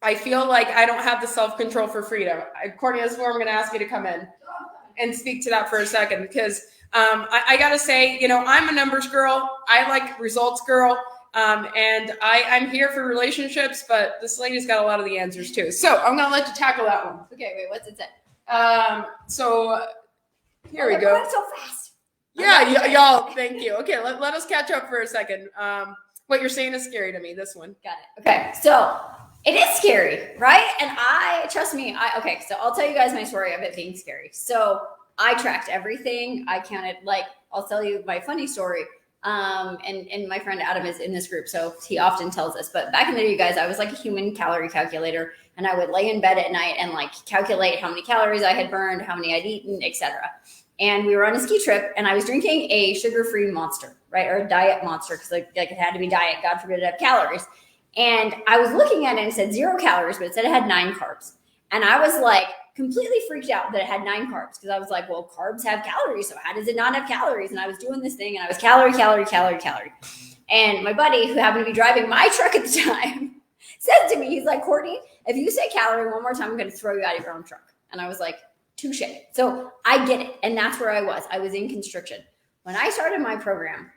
I feel like I don't have the self-control for freedom. Courtney, this is where I'm going to ask you to come in and speak to that for a second, because I got to say, I'm a numbers girl. I like results girl. And I'm here for relationships, but this lady's got a lot of the answers too. So I'm going to let you tackle that one. Okay, wait, what's it say? So here we go. Going so fast. Yeah, y'all, thank you. Okay, let us catch up for a second. What you're saying is scary to me, this one. Got it. Okay, so it is scary, right? And trust me, so I'll tell you guys my story of it being scary. So I tracked everything. I counted, I'll tell you my funny story. And my friend Adam is in this group, so he often tells us, but back in the day, you guys, I was like a human calorie calculator, and I would lay in bed at night and calculate how many calories I had burned, how many I'd eaten, etc. And we were on a ski trip, and I was drinking a sugar-free Monster, right? Or a diet Monster, because it had to be diet, God forbid it have calories. And I was looking at it and it said 0 calories, but it said it had 9 carbs. And I was completely freaked out that it had 9 carbs, because I was like, well, carbs have calories, so how does it not have calories? And I was doing this thing, and I was calorie. And my buddy, who happened to be driving my truck at the time, said to me, he's like, Courtney, if you say calorie one more time, I'm going to throw you out of your own truck. And I was like, touche. So I get it. And that's where I was. I was in constriction. When I started my program,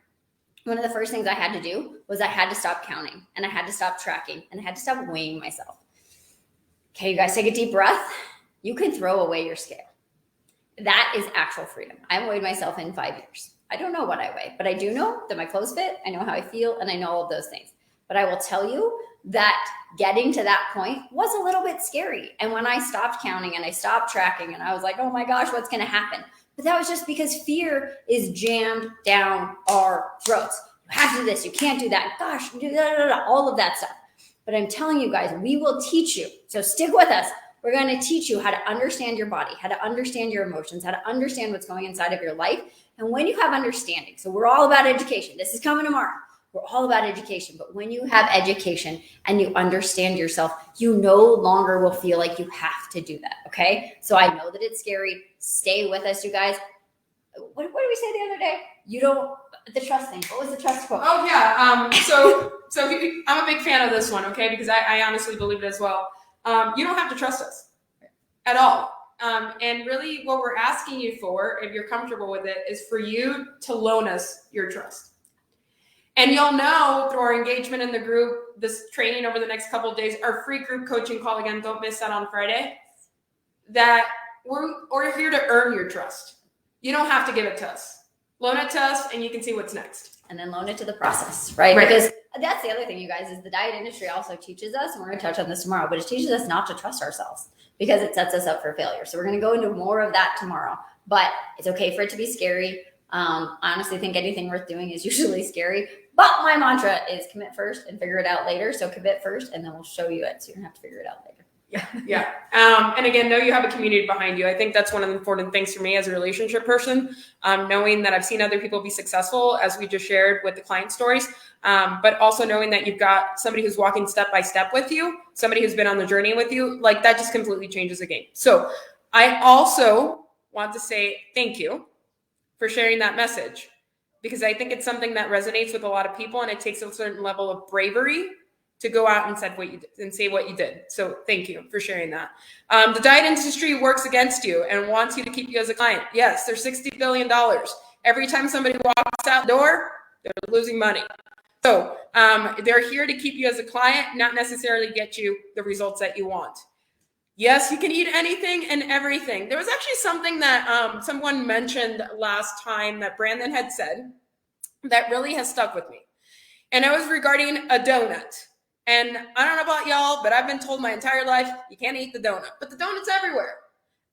one of the first things I had to do was I had to stop counting, and I had to stop tracking, and I had to stop weighing myself. Okay, you guys take a deep breath. You can throw away your scale. That is actual freedom. I haven't weighed myself in 5 years. I don't know what I weigh, but I do know that my clothes fit. I know how I feel, and I know all of those things. But I will tell you that getting to that point was a little bit scary. And when I stopped counting and I stopped tracking, and I was like, oh my gosh, what's going to happen? But that was just because fear is jammed down our throats. You have to do this. You can't do that. Gosh, all of that stuff. But I'm telling you guys, we will teach you. So stick with us. We're going to teach you how to understand your body, how to understand your emotions, how to understand what's going inside of your life. And when you have understanding, so we're all about education. This is coming tomorrow. We're all about education. But when you have education and you understand yourself, you no longer will feel like you have to do that. Okay. So I know that it's scary. Stay with us, you guys. What did we say the other day? The trust thing. What was the trust quote? Oh yeah. So I'm a big fan of this one. Okay. Because I honestly believe it as well. You don't have to trust us at all. And really what we're asking you for, if you're comfortable with it, is for you to loan us your trust. And you'll know through our engagement in the group, this training over the next couple of days, our free group coaching call, again, don't miss that on Friday, that we're here to earn your trust. You don't have to give it to us. Loan it to us and you can see what's next. And then loan it to the process, right? Because that's the other thing, you guys, is the diet industry also teaches us, and we're going to touch on this tomorrow, but it teaches us not to trust ourselves because it sets us up for failure. So we're going to go into more of that tomorrow, but it's okay for it to be scary. I honestly think anything worth doing is usually scary, but my mantra is commit first and figure it out later. So commit first and then we'll show you it, so you don't have to figure it out later. Yeah. And again, know you have a community behind you. I think that's one of the important things for me as a relationship person, knowing that I've seen other people be successful, as we just shared with the client stories, but also knowing that you've got somebody who's walking step by step with you, somebody who's been on the journey with you, that just completely changes the game. So I also want to say thank you for sharing that message, because I think it's something that resonates with a lot of people, and it takes a certain level of bravery to go out and say what you did. So thank you for sharing that. The diet industry works against you and wants you to keep you as a client. Yes, there's $60 billion. Every time somebody walks out the door, they're losing money. So they're here to keep you as a client, not necessarily get you the results that you want. Yes, you can eat anything and everything. There was actually something that someone mentioned last time that Brandon had said that really has stuck with me. And it was regarding a donut. And I don't know about y'all, but I've been told my entire life, you can't eat the donut. But the donut's everywhere.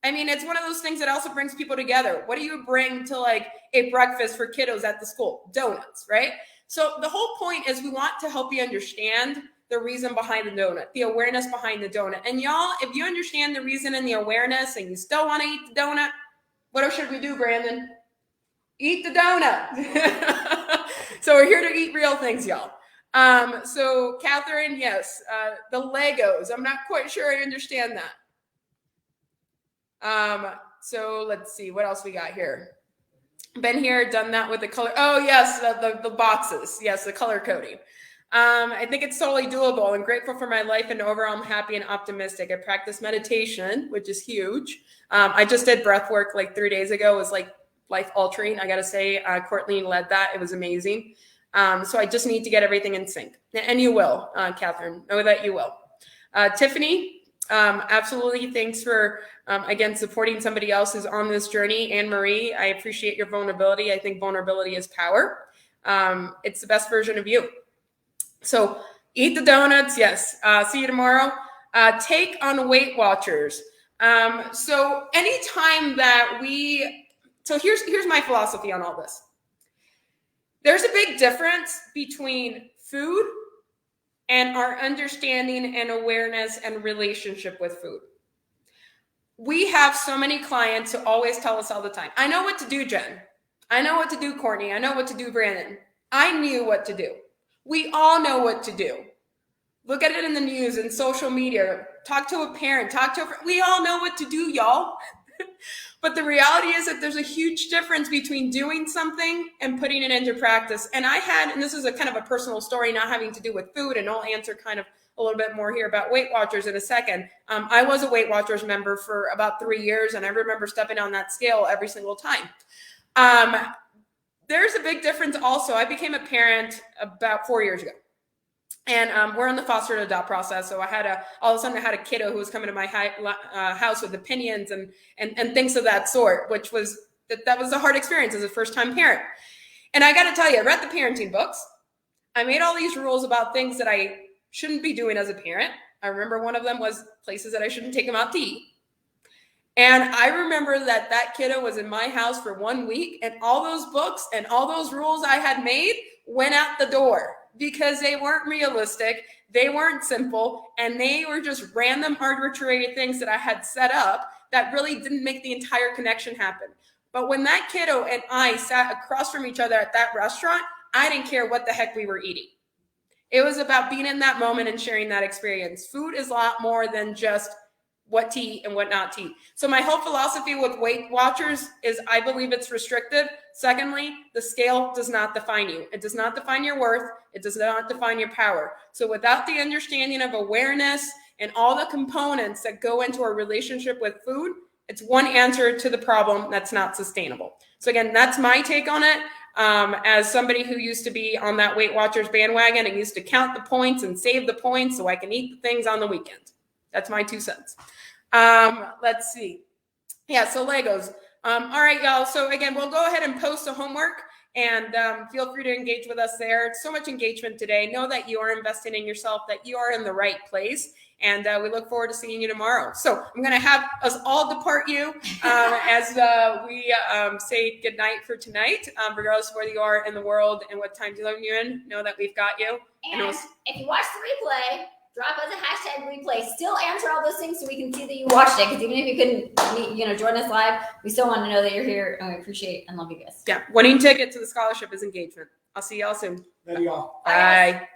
I mean, it's one of those things that also brings people together. What do you bring to a breakfast for kiddos at the school? Donuts, right? So the whole point is we want to help you understand the reason behind the donut, the awareness behind the donut. And y'all, if you understand the reason and the awareness and you still want to eat the donut, what else should we do, Brandon? Eat the donut. So we're here to eat real things, y'all. So Catherine, yes, the Legos. I'm not quite sure I understand that. So let's see what else we got here. Been here, done that with the color. Oh yes, the boxes. Yes, the color coding. I think it's totally doable. I'm grateful for my life and overall I'm happy and optimistic. I practice meditation, which is huge. I just did breath work like 3 days ago. It was like life altering. I got to say, Courtney led that. It was amazing. So I just need to get everything in sync. And you will, Catherine. Know that you will. Tiffany, absolutely. Thanks for, again, supporting somebody else who's on this journey. Anne Marie, I appreciate your vulnerability. I think vulnerability is power. It's the best version of you. So eat the donuts. Yes. See you tomorrow. Take on Weight Watchers. So anytime that so here's my philosophy on all this. There's a big difference between food and our understanding and awareness and relationship with food. We have so many clients who always tell us all the time, I know what to do, Jen. I know what to do, Courtney. I know what to do, Brandon. I knew what to do. We all know what to do. Look at it in the news and social media. Talk to a parent, talk to a friend. We all know what to do, y'all. But the reality is that there's a huge difference between doing something and putting it into practice. And and this is a kind of a personal story, not having to do with food, and I'll answer kind of a little bit more here about Weight Watchers in a second. I was a Weight Watchers member for about 3 years, and I remember stepping on that scale every single time. There's a big difference also. I became a parent about 4 years ago. And we're in the foster and adopt process. So all of a sudden I had a kiddo who was coming to my house with opinions and things of that sort, which was, that was a hard experience as a first-time parent. And I got to tell you, I read the parenting books. I made all these rules about things that I shouldn't be doing as a parent. I remember one of them was places that I shouldn't take them out to eat. And I remember that kiddo was in my house for 1 week, and all those books and all those rules I had made went out the door because they weren't realistic, they weren't simple, and they were just random arbitrary things that I had set up that really didn't make the entire connection happen. But when that kiddo and I sat across from each other at that restaurant, I didn't care what the heck we were eating. It was about being in that moment and sharing that experience. Food is a lot more than just what to eat and what not to eat. So my whole philosophy with Weight Watchers is I believe it's restrictive. Secondly, the scale does not define you. It does not define your worth. It does not define your power. So without the understanding of awareness and all the components that go into our relationship with food, it's one answer to the problem that's not sustainable. So again, that's my take on it. As somebody who used to be on that Weight Watchers bandwagon and used to count the points and save the points so I can eat the things on the weekend. That's my 2 cents. Let's see. Yeah, so Legos. All right, y'all. So again, we'll go ahead and post a homework and feel free to engage with us there. It's so much engagement today. Know that you are investing in yourself, that you are in the right place. And we look forward to seeing you tomorrow. So I'm going to have us all depart you as we say goodnight for tonight. Regardless of where you are in the world and what time zone you're in, know that we've got you. And if you watch the replay, drop us a hashtag replay. Still answer all those things so we can see that you watched it. Because even if you couldn't, join us live, we still want to know that you're here, and we appreciate and love you guys. Yeah, winning ticket to the scholarship is engagement. I'll see y'all soon. Love you all. Bye.